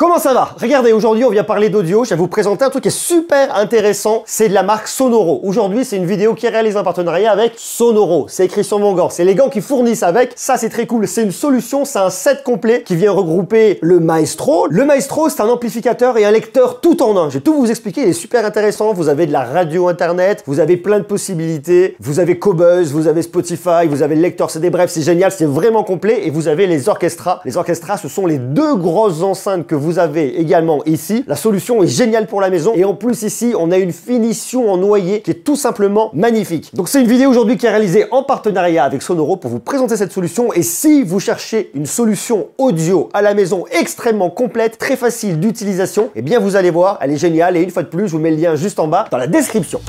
Comment ça va? Regardez, aujourd'hui on vient parler d'audio, je vais vous présenter un truc qui est super intéressant, c'est de la marque Sonoro. Aujourd'hui c'est une vidéo qui est réalisée en partenariat avec Sonoro, c'est écrit sur mon gant, c'est les gants qui fournissent avec, ça c'est très cool, c'est une solution, c'est un set complet qui vient regrouper le Maestro. Le Maestro c'est un amplificateur et un lecteur tout en un, je vais tout vous expliquer, il est super intéressant, vous avez de la radio internet, vous avez plein de possibilités, vous avez Qobuz, vous avez Spotify, vous avez le lecteur CD, bref c'est génial, c'est vraiment complet et vous avez les orchestras. Les orchestras ce sont les deux grosses enceintes que vous avez également ici. La solution est géniale pour la maison et en plus ici on a une finition en noyer qui est tout simplement magnifique. Donc c'est une vidéo aujourd'hui qui est réalisée en partenariat avec Sonoro pour vous présenter cette solution et si vous cherchez une solution audio à la maison extrêmement complète, très facile d'utilisation, eh bien vous allez voir, elle est géniale et une fois de plus je vous mets le lien juste en bas dans la description.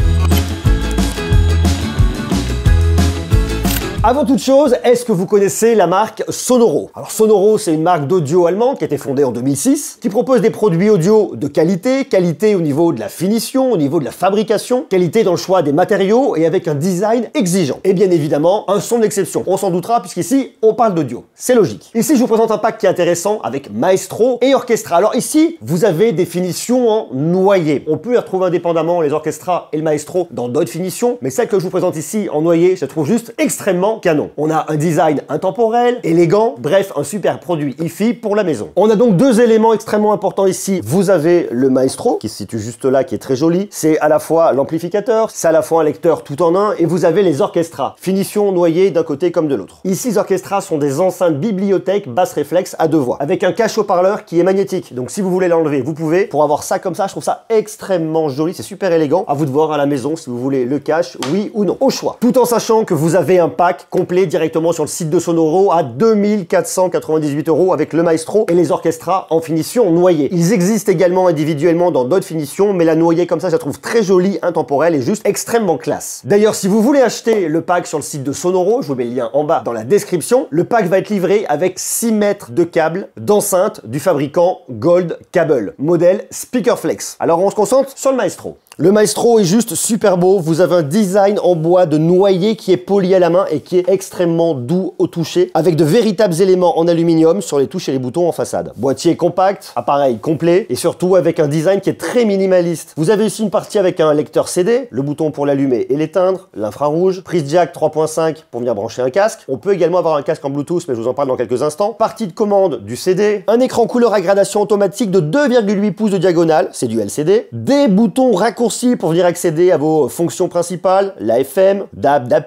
Avant toute chose, est-ce que vous connaissez la marque Sonoro? Alors Sonoro, c'est une marque d'audio allemande qui a été fondée en 2006, qui propose des produits audio de qualité, qualité au niveau de la finition, au niveau de la fabrication, qualité dans le choix des matériaux et avec un design exigeant. Et bien évidemment, un son d'exception. On s'en doutera puisqu'ici, on parle d'audio. C'est logique. Ici, je vous présente un pack qui est intéressant avec Maestro et Orchestra. Alors ici, vous avez des finitions en noyer. On peut les retrouver indépendamment, les Orchestra et le Maestro, dans d'autres finitions, mais celle que je vous présente ici en noyer, je la trouve juste extrêmement canon. On a un design intemporel, élégant, bref, un super produit hi-fi pour la maison. On a donc deux éléments extrêmement importants ici. Vous avez le Maestro, qui se situe juste là, qui est très joli. C'est à la fois l'amplificateur, c'est à la fois un lecteur tout en un, et vous avez les orchestras. Finition noyée d'un côté comme de l'autre. Ici, les orchestras sont des enceintes bibliothèque basse réflexe à deux voix, avec un cache haut-parleur qui est magnétique. Donc si vous voulez l'enlever, vous pouvez. Pour avoir ça comme ça, je trouve ça extrêmement joli, c'est super élégant. À vous de voir à la maison si vous voulez le cache, oui ou non, au choix. Tout en sachant que vous avez un pack complet directement sur le site de Sonoro à 2498 € avec le Maestro et les orchestras en finition noyée. Ils existent également individuellement dans d'autres finitions, mais la noyée comme ça, je la trouve très jolie, intemporelle et juste extrêmement classe. D'ailleurs, si vous voulez acheter le pack sur le site de Sonoro, je vous mets le lien en bas dans la description, le pack va être livré avec 6 mètres de câble d'enceinte du fabricant Gold Cable, modèle Speakerflex. Alors on se concentre sur le Maestro. Le Maestro est juste super beau, vous avez un design en bois de noyer qui est poli à la main et qui est extrêmement doux au toucher, avec de véritables éléments en aluminium sur les touches et les boutons en façade. Boîtier compact, appareil complet et surtout avec un design qui est très minimaliste. Vous avez ici une partie avec un lecteur CD, le bouton pour l'allumer et l'éteindre, l'infrarouge, prise jack 3.5 pour venir brancher un casque. On peut également avoir un casque en Bluetooth, mais je vous en parle dans quelques instants. Partie de commande du CD, un écran couleur à gradation automatique de 2,8 pouces de diagonale, c'est du LCD, des boutons raccourcis pour venir accéder à vos fonctions principales, la FM, DAB, DAB+,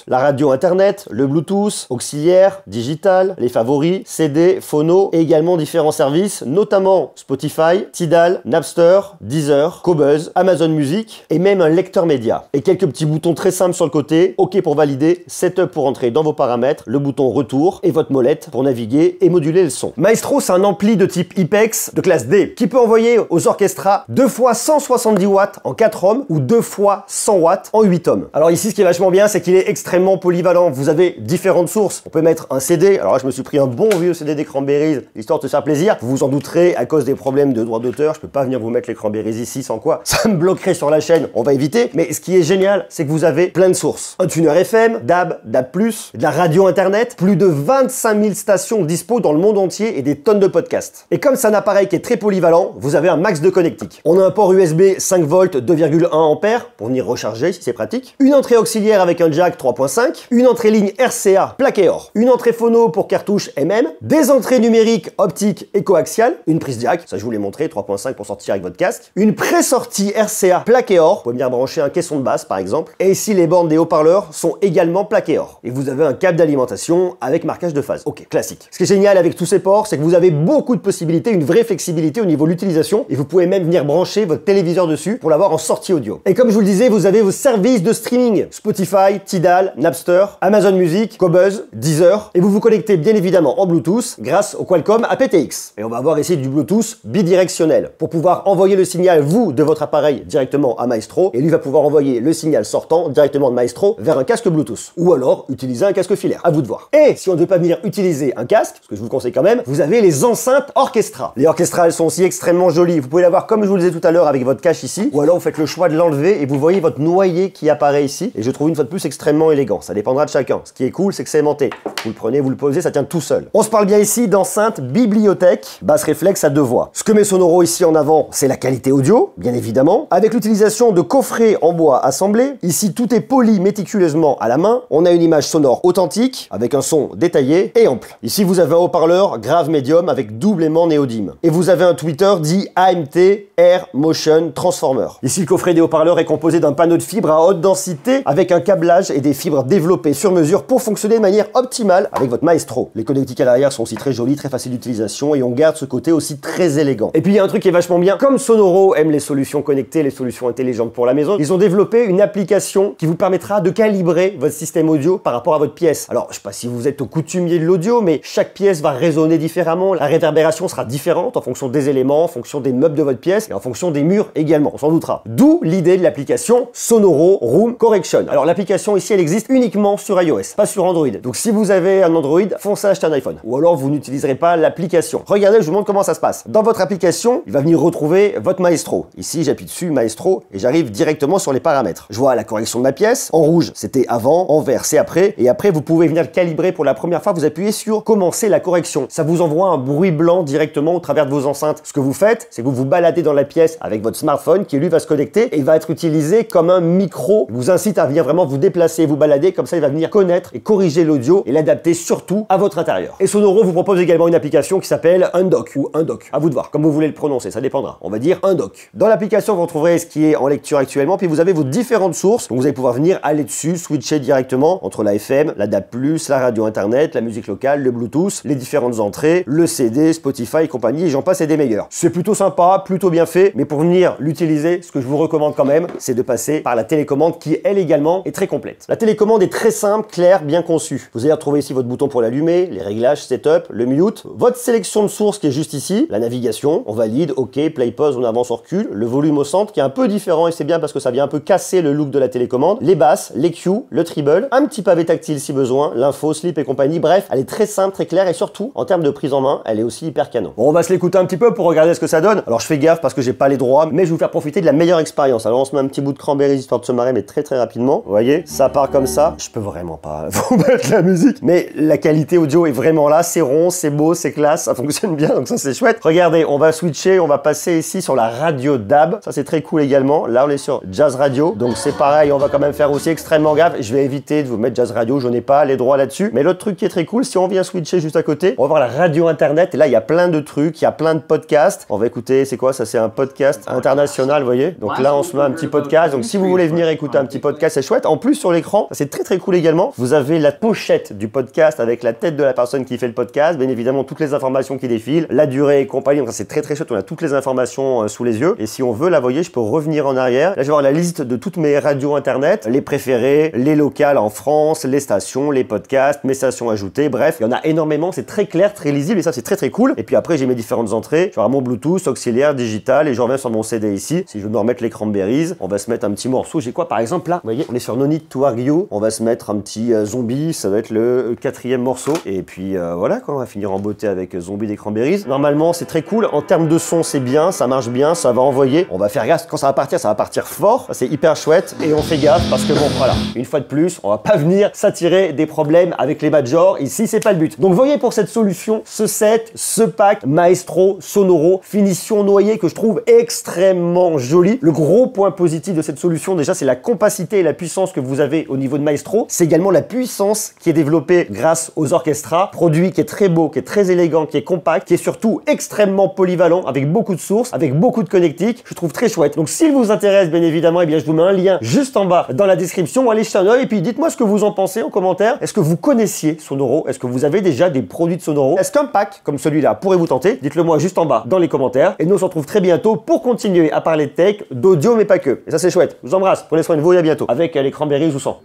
la radio internet, le Bluetooth, auxiliaire, digital, les favoris, CD, phono et également différents services, notamment Spotify, Tidal, Napster, Deezer, Qobuz, Amazon Music et même un lecteur média. Et quelques petits boutons très simples sur le côté, OK pour valider, Setup pour entrer dans vos paramètres, le bouton retour et votre molette pour naviguer et moduler le son. Maestro, c'est un ampli de type IPEX de classe D qui peut envoyer aux orchestras 2 fois 170 watts en 4 ohms ou 2 fois 100 watts en 8 ohms. Alors ici, ce qui est vachement bien, c'est qu'il est extrêmement polyvalent. Vous avez différentes sources. On peut mettre un CD. Alors là, je me suis pris un bon vieux CD des Cranberries, histoire de se faire plaisir. Vous vous en douterez, à cause des problèmes de droit d'auteur, je peux pas venir vous mettre les Cranberries ici, sans quoi ça me bloquerait sur la chaîne. On va éviter. Mais ce qui est génial, c'est que vous avez plein de sources. Un tuner FM, DAB, DAB+, de la radio internet, plus de 25 000 stations dispo dans le monde entier et des tonnes de podcasts. Et comme c'est un appareil qui est très polyvalent, vous avez un max de connectique. On a un port USB 5 volts 2,1 ampères pour venir recharger si c'est pratique, une entrée auxiliaire avec un jack 3.5, une entrée ligne RCA plaqué or, une entrée phono pour cartouche MM, des entrées numériques optiques et coaxiales, une prise jack, ça je vous l'ai montré, 3.5 pour sortir avec votre casque, une pré-sortie RCA plaqué or, vous pouvez venir brancher un caisson de basse par exemple, et ici les bornes des haut-parleurs sont également plaquées or. Et vous avez un câble d'alimentation avec marquage de phase. Ok, classique. Ce qui est génial avec tous ces ports, c'est que vous avez beaucoup de possibilités, une vraie flexibilité au niveau de l'utilisation, et vous pouvez même venir brancher votre téléviseur dessus pour l'avoir en sortie audio. Et comme je vous le disais, vous avez vos services de streaming, Spotify, Tidal, Napster, Amazon Music, Qobuz, Deezer, et vous vous connectez bien évidemment en Bluetooth grâce au Qualcomm aptX. Et on va avoir ici du Bluetooth bidirectionnel pour pouvoir envoyer le signal, vous, de votre appareil directement à Maestro, et lui va pouvoir envoyer le signal sortant directement de Maestro vers un casque Bluetooth. Ou alors utiliser un casque filaire, à vous de voir. Et si on ne veut pas venir utiliser un casque, ce que je vous conseille quand même, vous avez les enceintes Orchestra. Les Orchestra, elles sont aussi extrêmement jolies. Vous pouvez l'avoir comme je vous le disais tout à l'heure avec votre cache ici, ou alors alors vous faites le choix de l'enlever et vous voyez votre noyer qui apparaît ici. Et je trouve une fois de plus extrêmement élégant. Ça dépendra de chacun. Ce qui est cool, c'est que c'est aimanté. Vous le prenez, vous le posez, ça tient tout seul. On se parle bien ici d'enceinte bibliothèque, basse réflexe à 2 voix. Ce que met Sonoro ici en avant, c'est la qualité audio, bien évidemment, avec l'utilisation de coffrets en bois assemblés. Ici, tout est poli méticuleusement à la main. On a une image sonore authentique, avec un son détaillé et ample. Ici, vous avez un haut-parleur grave médium avec double aimant néodyme. Et vous avez un tweeter dit AMT Air Motion Transformer. Ici, le coffret des haut-parleurs est composé d'un panneau de fibres à haute densité avec un câblage et des fibres développées sur mesure pour fonctionner de manière optimale avec votre Maestro. Les connectiques à l'arrière sont aussi très jolis, très faciles d'utilisation et on garde ce côté aussi très élégant. Et puis il y a un truc qui est vachement bien, comme Sonoro aime les solutions connectées, les solutions intelligentes pour la maison, ils ont développé une application qui vous permettra de calibrer votre système audio par rapport à votre pièce. Alors je sais pas si vous êtes au coutumier de l'audio, mais chaque pièce va résonner différemment, la réverbération sera différente en fonction des éléments, en fonction des meubles de votre pièce et en fonction des murs également, on s'en doutera. D'où l'idée de l'application Sonoro Room Correction. Alors l'application ici elle existe uniquement sur iOS, pas sur Android. Donc si vous avez un Android, foncez acheter un iPhone. Ou alors vous n'utiliserez pas l'application. Regardez, je vous montre comment ça se passe. Dans votre application, il va venir retrouver votre Maestro. Ici, j'appuie dessus, Maestro, et j'arrive directement sur les paramètres. Je vois la correction de ma pièce. En rouge, c'était avant. En vert, c'est après. Et après, vous pouvez venir le calibrer pour la première fois. Vous appuyez sur commencer la correction. Ça vous envoie un bruit blanc directement au travers de vos enceintes. Ce que vous faites, c'est que vous vous baladez dans la pièce avec votre smartphone qui, lui, va se connecter et il va être utilisé comme un micro. Il vous incite à venir vraiment vous déplacer, vous balader. Comme ça, il va venir connaître et corriger l'audio et l'adapter surtout à votre intérieur. Et Sonoro vous propose également une application qui s'appelle Undock ou Undock. À vous de voir, comme vous voulez le prononcer, ça dépendra. On va dire Undock. Dans l'application, vous retrouverez ce qui est en lecture actuellement, puis vous avez vos différentes sources. Donc vous allez pouvoir venir aller dessus, switcher directement entre la FM, la DAB+, la radio internet, la musique locale, le Bluetooth, les différentes entrées, le CD, Spotify et compagnie, et j'en passe et des meilleurs. C'est plutôt sympa, plutôt bien fait, mais pour venir l'utiliser, ce que je vous recommande quand même, c'est de passer par la télécommande qui, elle également, est très complète. La télécommande est très simple, claire, bien conçue. Vous allez retrouver ici votre bouton pour l'allumer, les réglages, setup, le mute, votre sélection de sources qui est juste ici, la navigation, on valide, ok, play, pause, on avance, on recule, le volume au centre qui est un peu différent et c'est bien parce que ça vient un peu casser le look de la télécommande, les basses, les cues, le treble, un petit pavé tactile si besoin, l'info, slip et compagnie, bref, elle est très simple, très claire et surtout, en termes de prise en main, elle est aussi hyper canon. Bon, on va se l'écouter un petit peu pour regarder ce que ça donne. Alors je fais gaffe parce que j'ai pas les droits, mais je vais vous faire profiter de la meilleure expérience. Alors on se met un petit bout de cranberry histoire de se marrer, mais très rapidement. Vous voyez, ça part comme ça. Je peux vraiment pas vous mettre la musique, mais la qualité audio est vraiment là, c'est rond, c'est beau, c'est classe, ça fonctionne bien, donc ça c'est chouette. Regardez, on va switcher, on va passer ici sur la radio DAB, ça c'est très cool également. Là on est sur Jazz Radio, donc c'est pareil, on va quand même faire aussi extrêmement gaffe. Je vais éviter de vous mettre Jazz Radio, je n'ai pas les droits là-dessus. Mais l'autre truc qui est très cool, si on vient switcher juste à côté, on va voir la radio internet, et là il y a plein de trucs, il y a plein de podcasts. On va écouter, c'est quoi ça? C'est un podcast international, vous voyez. Donc là on se met un petit podcast, donc si vous voulez venir écouter un petit podcast, c'est chouette. En plus sur l'écran, c'est très cool également, vous avez la pochette du podcast avec la tête de la personne qui fait le podcast, bien évidemment toutes les informations qui défilent, la durée et compagnie, donc ça c'est très chouette, on a toutes les informations sous les yeux. Et si on veut la voyer, je peux revenir en arrière. Là je vais voir la liste de toutes mes radios internet, les préférées, les locales en France, les stations, les podcasts, mes stations ajoutées, bref, il y en a énormément, c'est très clair, très lisible et ça c'est très cool. Et puis après j'ai mes différentes entrées, je vais avoir mon Bluetooth, auxiliaire, digital et je reviens sur mon CD ici. Si je veux me remettre les cranberries, on va se mettre un petit morceau, j'ai quoi par exemple là? Vous voyez, on est sur No Need to Argue, on va se mettre un petit zombie, ça va être le 4e morceau. Et puis voilà quoi, on va finir en beauté avec zombie des cranberries. Normalement c'est très cool, en termes de son c'est bien, ça marche bien, ça va envoyer. On va faire gaffe, quand ça va partir fort, c'est hyper chouette et on fait gaffe parce que bon voilà, une fois de plus, on va pas venir s'attirer des problèmes avec les majors, ici c'est pas le but. Donc voyez pour cette solution, ce set, ce pack Maestro Sonoro, finition noyée que je trouve extrêmement jolie. Le gros point positif de cette solution déjà c'est la compacité et la puissance que vous avez au niveau de Maestro, c'est également la puissance qui est développée grâce aux orchestras, produit qui est très beau, qui est très élégant, qui est compact, qui est surtout extrêmement polyvalent avec beaucoup de sources, avec beaucoup de connectiques, je trouve très chouette. Donc s'il vous intéresse bien évidemment, eh bien je vous mets un lien juste en bas dans la description, allez jeter un œil et puis dites-moi ce que vous en pensez en commentaire. Est-ce que vous connaissiez Sonoro? Est-ce que vous avez déjà des produits de Sonoro? Est-ce qu'un pack comme celui-là pourrait vous tenter? Dites-le moi juste en bas dans les commentaires et nous on se retrouve très bientôt pour continuer à parler de tech, d'audio mais pas que. Et ça c'est chouette. Je vous embrasse, prenez soin de vous et à bientôt. Avec les cranberries ou sans.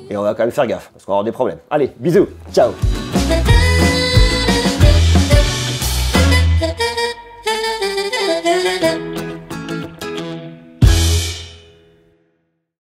Et on va quand même faire gaffe parce qu'on va avoir des problèmes. Allez, bisous, ciao.